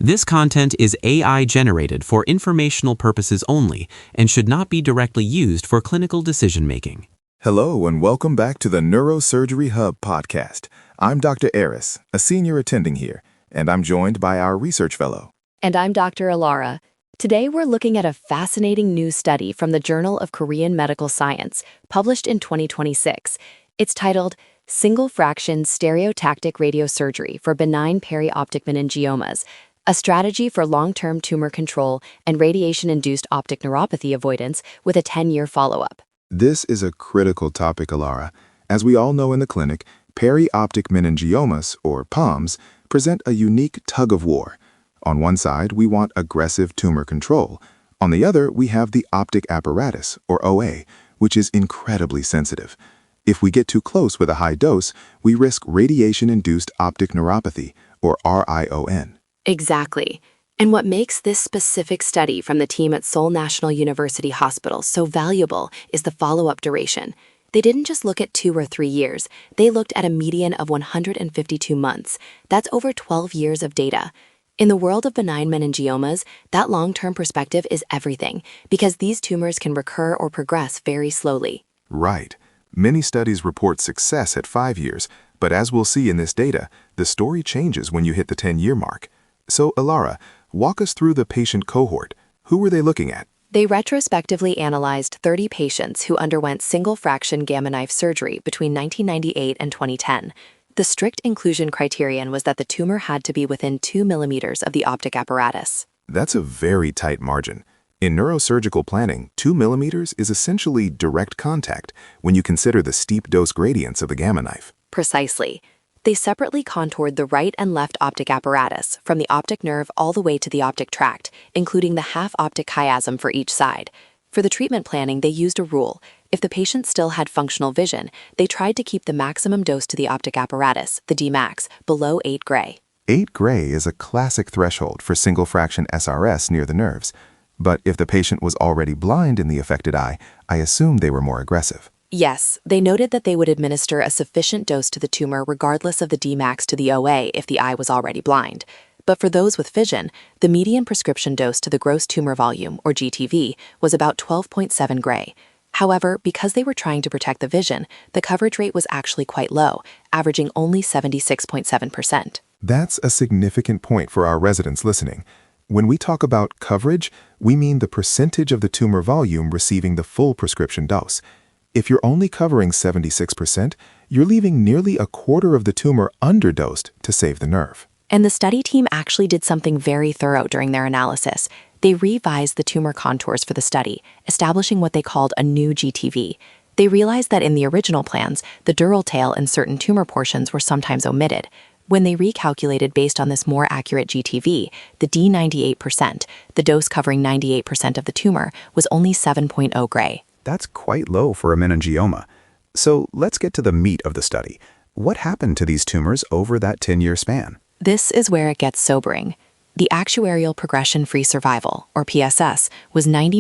This content is AI generated for informational purposes only and should not be directly used for clinical decision-making. Hello and welcome back to the Neurosurgery Hub podcast. I'm Dr. Eris, a senior attending here, and I'm joined by our research fellow. And I'm Dr. Alara. Today we're looking at a fascinating new study from the Journal of Korean Medical Science, published in 2026. It's titled Single Fraction Stereotactic Radiosurgery for Benign Perioptic Meningiomas, a strategy for long-term tumor control and radiation-induced optic neuropathy avoidance with a 10-year follow-up. This is a critical topic, Alara. As we all know in the clinic, perioptic meningiomas, or POMs, present a unique tug-of-war. On one side, we want aggressive tumor control. On the other, we have the optic apparatus, or OA, which is incredibly sensitive. If we get too close with a high dose, we risk radiation-induced optic neuropathy, or RION. Exactly. And what makes this specific study from the team at Seoul National University Hospital so valuable is the follow-up duration. They didn't just look at 2 or 3 years. They looked at a median of 152 months. That's over 12 years of data. In the world of benign meningiomas, that long-term perspective is everything, because these tumors can recur or progress very slowly. Right. Many studies report success at 5 years, but as we'll see in this data, the story changes when you hit the 10-year mark. So, Alara, walk us through the patient cohort. Who were they looking at? They retrospectively analyzed 30 patients who underwent single-fraction gamma knife surgery between 1998 and 2010. The strict inclusion criterion was that the tumor had to be within 2 millimeters of the optic apparatus. That's a very tight margin. In neurosurgical planning, 2 millimeters is essentially direct contact when you consider the steep dose gradients of the gamma knife. Precisely. They separately contoured the right and left optic apparatus, from the optic nerve all the way to the optic tract, including the half-optic chiasm for each side. For the treatment planning, they used a rule. If the patient still had functional vision, they tried to keep the maximum dose to the optic apparatus, the Dmax, below 8 gray. 8 gray is a classic threshold for single-fraction SRS near the nerves. But if the patient was already blind in the affected eye, I assume they were more aggressive. Yes, they noted that they would administer a sufficient dose to the tumor regardless of the Dmax to the OA if the eye was already blind. But for those with vision, the median prescription dose to the gross tumor volume, or GTV, was about 12.7 gray. However, because they were trying to protect the vision, the coverage rate was actually quite low, averaging only 76.7%. That's a significant point for our residents listening. When we talk about coverage, we mean the percentage of the tumor volume receiving the full prescription dose. If you're only covering 76%, you're leaving nearly a quarter of the tumor underdosed to save the nerve. And the study team actually did something very thorough during their analysis. They revised the tumor contours for the study, establishing what they called a new GTV. They realized that in the original plans, the dural tail and certain tumor portions were sometimes omitted. When they recalculated based on this more accurate GTV, the D98%, the dose covering 98% of the tumor, was only 7.0 gray. That's quite low for a meningioma. So let's get to the meat of the study. What happened to these tumors over that 10-year span? This is where it gets sobering. The actuarial progression-free survival, or PSS, was 90